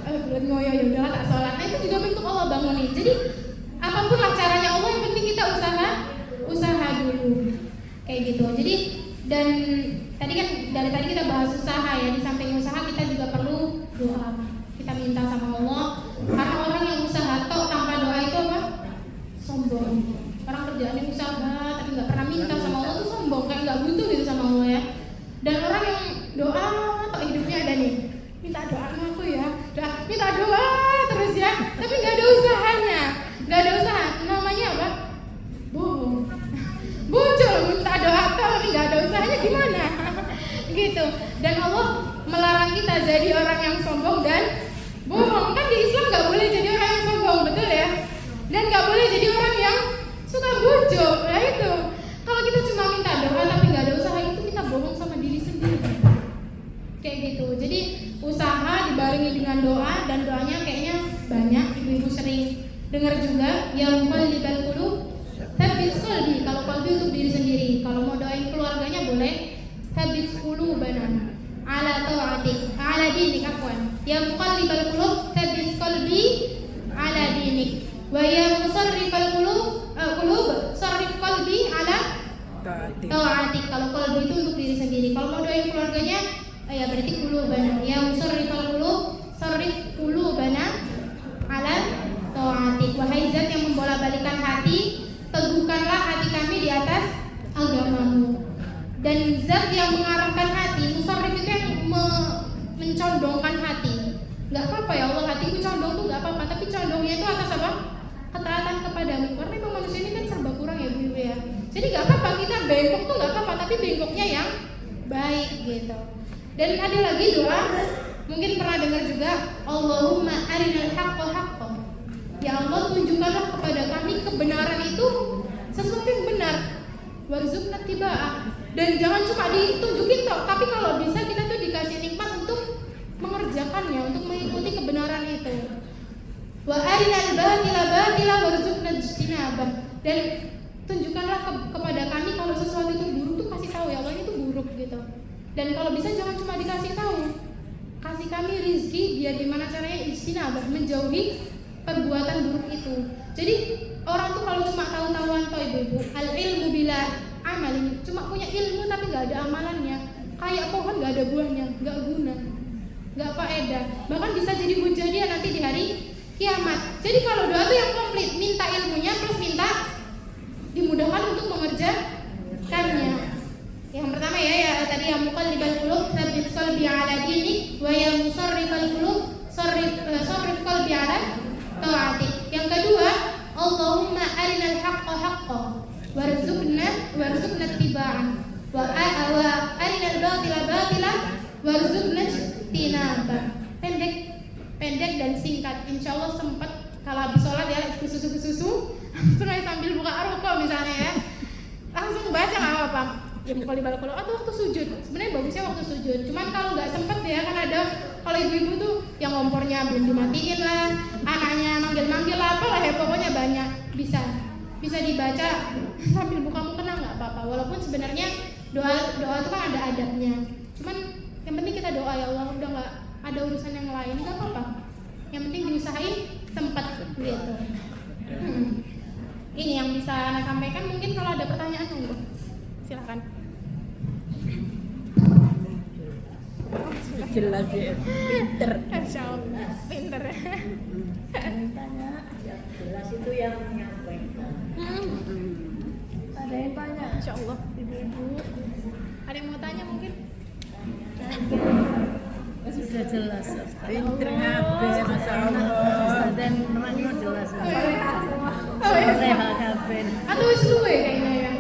Kebelet ngoyo ya udahlah tak sholat. Nah itu juga bentuk Allah bangunin. Jadi apapun lah caranya Allah, yang penting kita usaha dulu kayak gitu. Jadi dan tadi kan dari tadi kita bahas usaha ya. Di samping usaha kita juga perlu doa. Kita minta sama Allah. Karena orang yang usaha tok tanpa doa itu apa? Sombong. Orang kerjaannya usaha tapi nggak pernah minta sama Allah tuh sombong, kayak nggak butuh gitu sama Allah ya. Dan orang yang doa atau hidupnya ada nih, minta doa sama aku ya, minta doa terus ya, tapi nggak ada usahanya, nggak ada usaha, namanya apa? Bohong. Bocor minta doa tapi nggak ada usahanya gimana? Gitu. Dan Allah melarang kita jadi orang yang sombong dan bohong. Kan di Islam nggak boleh jadi orang yang sombong, betul ya? Dan nggak boleh jadi orang yang suka bujuk. Nah itu, kalau kita cuma minta doa tapi nggak ada usaha, itu kita bohong sama diri sendiri. Kayak gitu. Jadi usaha dibarengi dengan doa, dan doanya kayaknya banyak ibu-ibu sering dengar juga. Yang muqallibal qulub tsabbit qalbi. Kalau qalbi untuk diri sendiri. Kalau mau doain keluarganya boleh tsabbit qulubana ala ta'atik, ala dinik afwan. Yang muqallibal qulub tsabbit qalbi ala dinik. Wa ya musarrifal qulub sarrif qalbi ala ta'atik. Kalau qalbi itu untuk diri sendiri. Kalau mau doain keluarganya ya berarti qulubana. Ya musarrifal qulub sarrif qulubana ala ta'atik. Wahai zat yang membolak-balikan hati, teguhkanlah hati kami di atas agamamu. Dan zat yang mengarahkan hati, musarrif itu yang mencondongkan hati. Gak apa-apa ya Allah, hatiku condong tuh gak apa-apa, tapi condongnya itu atas apa? Ketaatan kepadamu. Karena memang manusia ini kan serba kurang ya Bu ya. Jadi gak apa-apa kita bengkok tuh gak apa-apa, tapi bengkoknya yang baik gitu. Dan ada lagi doa, mungkin pernah dengar juga, Allahumma arinal haqqa haqqa. Ya Allah, tunjukkanlah kepada kami kebenaran itu sesuatu yang benar. Warzuqna tiba'ah, Dan jangan cuma ditunjukin toh, tapi kalau bisa kita tuh dikasih nikmat untuk mengerjakannya, untuk mengikuti kebenaran itu. Wa arinal batila batila warzuqna ijtinabah. Dan tunjukkanlah kepada kami kalau sesuatu itu buruk tuh kasih tahu ya Allah itu buruk gitu. Dan kalau bisa jangan cuma dikasih tahu, kasih kami rizki biar gimana caranya ijtinabah, menjauhi perbuatan buruk itu. Jadi orang tuh kalau cuma tahu-tahuan toh ibu, al ilmu bila amal, cuma punya ilmu tapi nggak ada amalannya, kayak pohon nggak ada buahnya, nggak guna, nggak faedah, bahkan bisa jadi hujah dia nanti di hari kiamat. Jadi kalau doa itu yang komplit, minta ilmunya plus minta dimudahkan untuk mengerjakannya. Yang pertama ya tadi yang muqallibal qulub tsabbit qalbi ala dinik wa ya musarrifal qulub sarrif qalbi ala ta'atik. Yang kedua, Allahumma arinal haqqa haqqan warzuqna ittiba'an wa arinal batila batilan warzuqna ijtinabah. Pendek dan singkat. Insyaallah sempat kalau habis sholat ya susu sambil buka rokok misalnya ya. Langsung baca enggak apa-apa. Ya muqallibal qulub atau waktu sujud. Sebenarnya bagusnya waktu sujud. Cuman kalau nggak sempet ya kan ada kalau ibu-ibu tuh yang kompornya belum dimatiin lah, anaknya manggil-manggil lah, apalah ya pokoknya banyak. Bisa dibaca sambil buka mukena nggak apa-apa. Walaupun sebenarnya doa itu kan ada adabnya. Cuman yang penting kita doa ya Allah, udah nggak ada urusan yang lain nggak apa-apa. Yang penting diusahain sempat gitu. Ini yang bisa Ana sampaikan. Mungkin kalau ada pertanyaan monggo. Silakan.
Jelas ya, pinter.
Insyaallah, pinter.
Tanya, yang jelas itu yang menyampaikan. Ada yang tanya.
Insyaallah, ibu-ibu. Ada yang mau tanya mungkin?
Sudah jelas.
Pinter ngabeh, Masya Allah.
Dan nerangnya jelas.
Oh ya,
Sehat kabeh.
atau wis luwe kayaknya ya.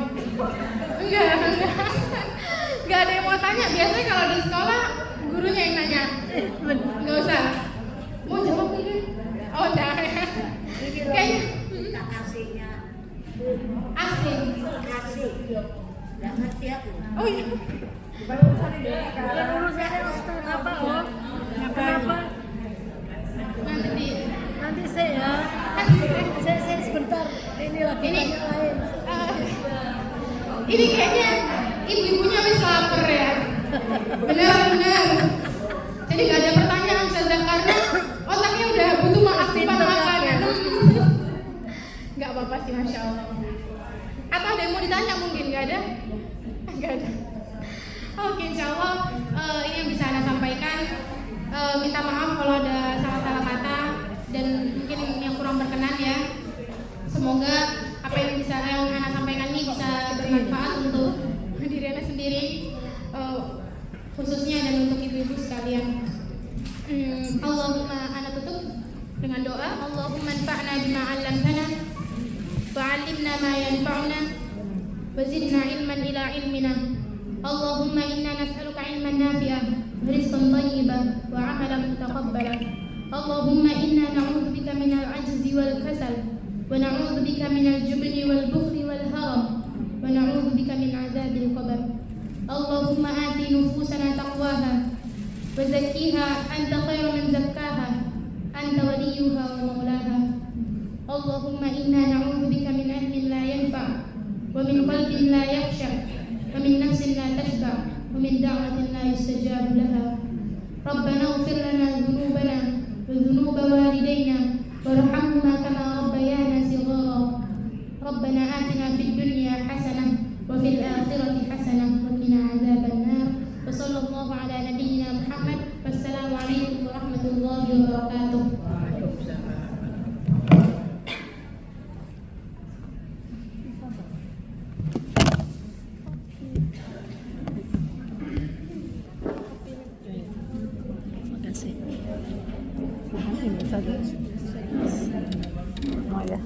Enggak ada yang mau tanya. Biasanya kalau di sekolah gurunya yang nanya. Enggak usah. Mau jawab mungkin? Oh, enggak. Kayaknya
Tak kasihnya.
asing.
Kasih. Enggak ngerti aku.
Oh iya.
Bukan urusannya Ustaz apa oh? Kenapa? Nanti saya sebentar. Ini lagi
Ini.
tanya lain.
Ini kayaknya ibu-ibunya wis lapar ya. Benar. Jadi nggak ada pertanyaan saja karena otaknya udah butuh mengaktifkan makanan. Nggak apa-apa sih, Masya Allah. Atau ada yang mau ditanya mungkin? Nggak ada? Nggak ada. Oke, Insya Allah ini yang bisa Ana sampaikan. Minta maaf kalau ada salah-salah kata dan mungkin yang kurang berkenan ya. Semoga apa yang bisa Ana sampaikan ini bisa bermanfaat untuk diri Ana sendiri, khususnya dan untuk ibu-ibu sekalian. Allahumma, Ana tutup dengan doa. Allahumma anfa'na bima 'allamtana wa 'allimna ma yanfa'una wa zidna ilman ila ilmina. Allahumma inna nas'aluka ilman nafi'an wa rizqan thayyiban wa 'amalan mutaqabbalan. Allahumma inna na'udzu bika minal 'ajzi wal kasal wa na'udzu bika minal jubni wal bukhli wal haram wa na'udzu bika min 'adzabil qabr. Allahumma ati nufusana taqwaha wa zakkiha anta khairu man zakkaha anta waliyuha wa maulaha. Allahumma inna na'udzu bika min 'ilmin la yanfa' wa min qalbin la yakhsha' wa min nafsin la tashba' wa min da'watin la yustajab laha. Rabbana ighfir lana dhunubana wa dhunuba walidayna warhamhuma kama rabbayana shighara. Rabbana atina fid dunya hasanah wa fil akhirati hasanah wa qina adzaban nar. Wa sallallahu ala nabiyyina Muhammad. Wassalamu alaikum warahmatullahi wabarakatuh.
Ini satu. Oh ya.